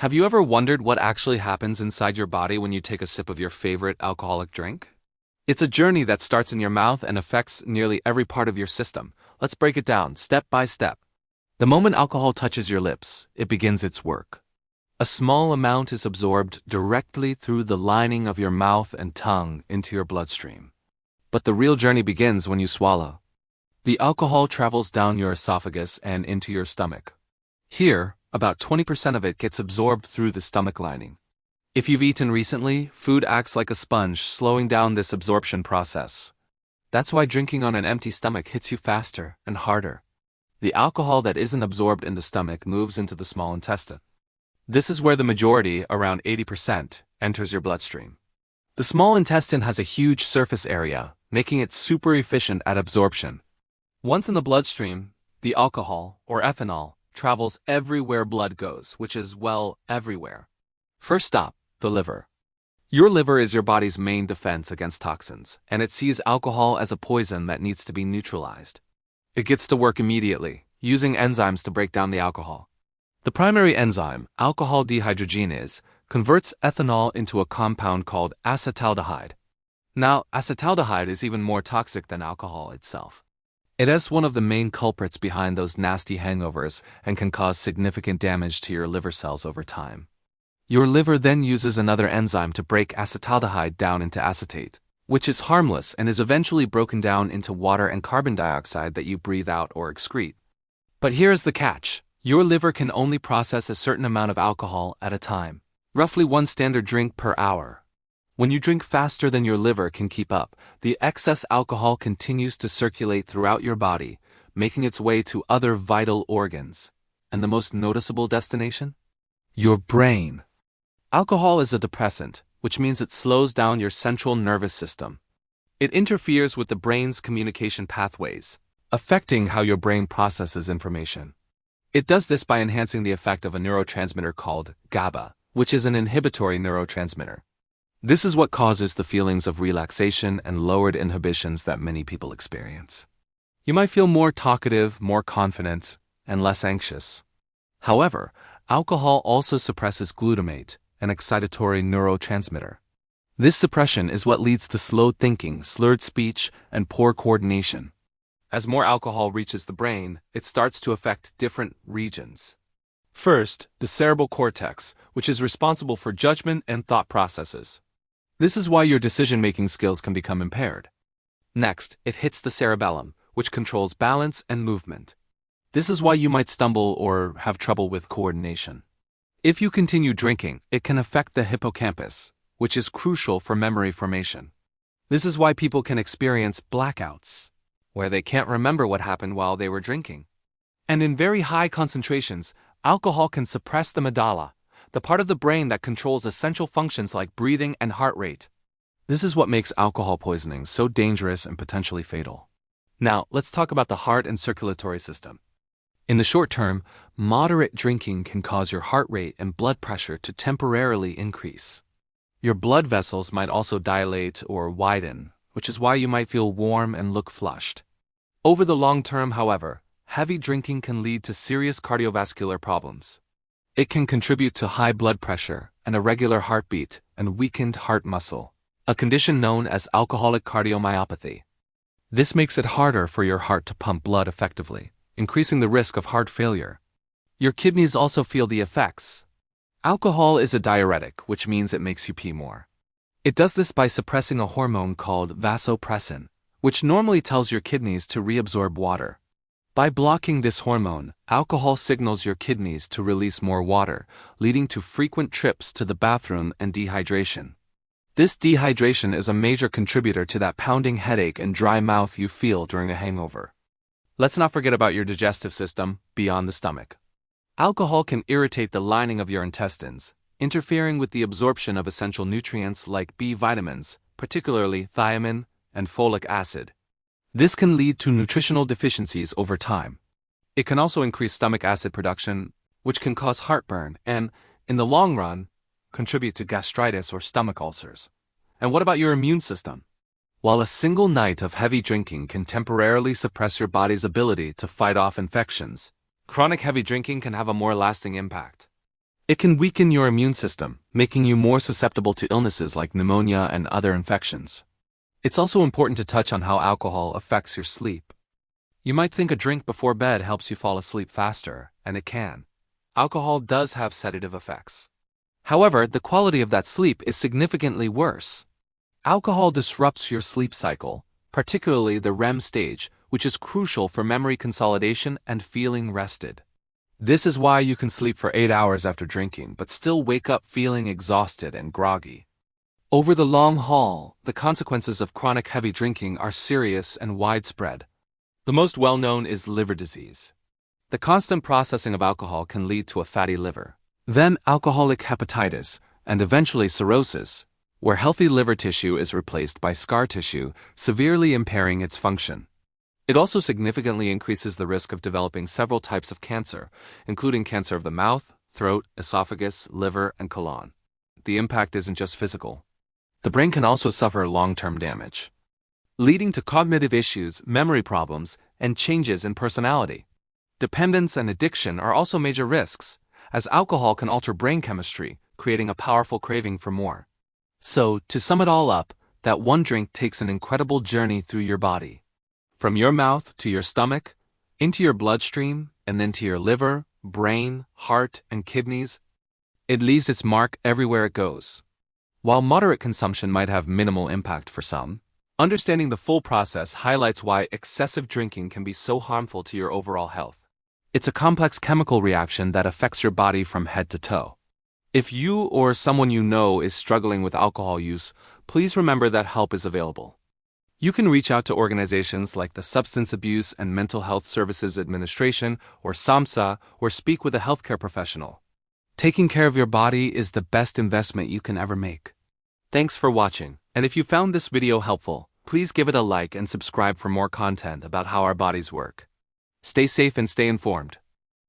Have you ever wondered what actually happens inside your body when you take a sip of your favorite alcoholic drink? It's a journey that starts in your mouth and affects nearly every part of your system. Let's break it down step by step. The moment alcohol touches your lips, it begins its work. A small amount is absorbed directly through the lining of your mouth and tongue into your bloodstream. But the real journey begins when you swallow. The alcohol travels down your esophagus and into your stomach. Here, about 20% of it gets absorbed through the stomach lining. If you've eaten recently, food acts like a sponge, slowing down this absorption process. That's why drinking on an empty stomach hits you faster and harder. The alcohol that isn't absorbed in the stomach moves into the small intestine. This is where the majority, around 80%, enters your bloodstream. The small intestine has a huge surface area, making it super efficient at absorption. Once in the bloodstream, the alcohol, or ethanol, travels everywhere blood goes, which is, well, everywhere. First stop, the liver. Your liver is your body's main defense against toxins, and it sees alcohol as a poison that needs to be neutralized. It gets to work immediately, using enzymes to break down the alcohol. The primary enzyme, alcohol dehydrogenase, converts ethanol into a compound called acetaldehyde. Now, acetaldehyde is even more toxic than alcohol itself. It is one of the main culprits behind those nasty hangovers and can cause significant damage to your liver cells over time. Your liver then uses another enzyme to break acetaldehyde down into acetate, which is harmless and is eventually broken down into water and carbon dioxide that you breathe out or excrete. But here's the catch. Your liver can only process a certain amount of alcohol at a time, roughly one standard drink per hour. When you drink faster than your liver can keep up, the excess alcohol continues to circulate throughout your body, making its way to other vital organs. And the most noticeable destination? Your brain. Alcohol is a depressant, which means it slows down your central nervous system. It interferes with the brain's communication pathways, affecting how your brain processes information. It does this by enhancing the effect of a neurotransmitter called GABA, which is an inhibitory neurotransmitter. This is what causes the feelings of relaxation and lowered inhibitions that many people experience. You might feel more talkative, more confident, and less anxious. However, alcohol also suppresses glutamate, an excitatory neurotransmitter. This suppression is what leads to slowed thinking, slurred speech, and poor coordination. As more alcohol reaches the brain, it starts to affect different regions. First, the cerebral cortex, which is responsible for judgment and thought processes. This is why your decision-making skills can become impaired. Next, it hits the cerebellum, which controls balance and movement. This is why you might stumble or have trouble with coordination. If you continue drinking, it can affect the hippocampus, which is crucial for memory formation. This is why people can experience blackouts, where they can't remember what happened while they were drinking. And in very high concentrations, alcohol can suppress the medulla, the part of the brain that controls essential functions like breathing and heart rate. This is what makes alcohol poisoning so dangerous and potentially fatal. Now, let's talk about the heart and circulatory system. In the short term, moderate drinking can cause your heart rate and blood pressure to temporarily increase. Your blood vessels might also dilate or widen, which is why you might feel warm and look flushed. Over the long term, however, heavy drinking can lead to serious cardiovascular problems. It can contribute to high blood pressure, an irregular heartbeat, and weakened heart muscle, a condition known as alcoholic cardiomyopathy. This makes it harder for your heart to pump blood effectively, increasing the risk of heart failure. Your kidneys also feel the effects. Alcohol is a diuretic, which means it makes you pee more. It does this by suppressing a hormone called vasopressin, which normally tells your kidneys to reabsorb water. By blocking this hormone, alcohol signals your kidneys to release more water, leading to frequent trips to the bathroom and dehydration. This dehydration is a major contributor to that pounding headache and dry mouth you feel during a hangover. Let's not forget about your digestive system beyond the stomach. Alcohol can irritate the lining of your intestines, interfering with the absorption of essential nutrients like B vitamins, particularly thiamine and folic acid. This can lead to nutritional deficiencies over time. It can also increase stomach acid production, which can cause heartburn and, in the long run, contribute to gastritis or stomach ulcers. And what about your immune system? While a single night of heavy drinking can temporarily suppress your body's ability to fight off infections, chronic heavy drinking can have a more lasting impact. It can weaken your immune system, making you more susceptible to illnesses like pneumonia and other infections. It's also important to touch on how alcohol affects your sleep. You might think a drink before bed helps you fall asleep faster, and it can. Alcohol does have sedative effects. However, the quality of that sleep is significantly worse. Alcohol disrupts your sleep cycle, particularly the REM stage, which is crucial for memory consolidation and feeling rested. This is why you can sleep for 8 hours after drinking, but still wake up feeling exhausted and groggy. Over the long haul, the consequences of chronic heavy drinking are serious and widespread. The most well-known is liver disease. The constant processing of alcohol can lead to a fatty liver, then alcoholic hepatitis, and eventually cirrhosis, where healthy liver tissue is replaced by scar tissue, severely impairing its function. It also significantly increases the risk of developing several types of cancer, including cancer of the mouth, throat, esophagus, liver, and colon. The impact isn't just physical. The brain can also suffer long-term damage, leading to cognitive issues, memory problems, and changes in personality. Dependence and addiction are also major risks, as alcohol can alter brain chemistry, creating a powerful craving for more. So, to sum it all up, that one drink takes an incredible journey through your body. From your mouth to your stomach, into your bloodstream, and then to your liver, brain, heart, and kidneys. It leaves its mark everywhere it goes. While moderate consumption might have minimal impact for some, understanding the full process highlights why excessive drinking can be so harmful to your overall health. It's a complex chemical reaction that affects your body from head to toe. If you or someone you know is struggling with alcohol use, please remember that help is available. You can reach out to organizations like the Substance Abuse and Mental Health Services Administration, or SAMHSA, or speak with a healthcare professional. Taking care of your body is the best investment you can ever make. Thanks for watching, and if you found this video helpful, please give it a like and subscribe for more content about how our bodies work. Stay safe and stay informed.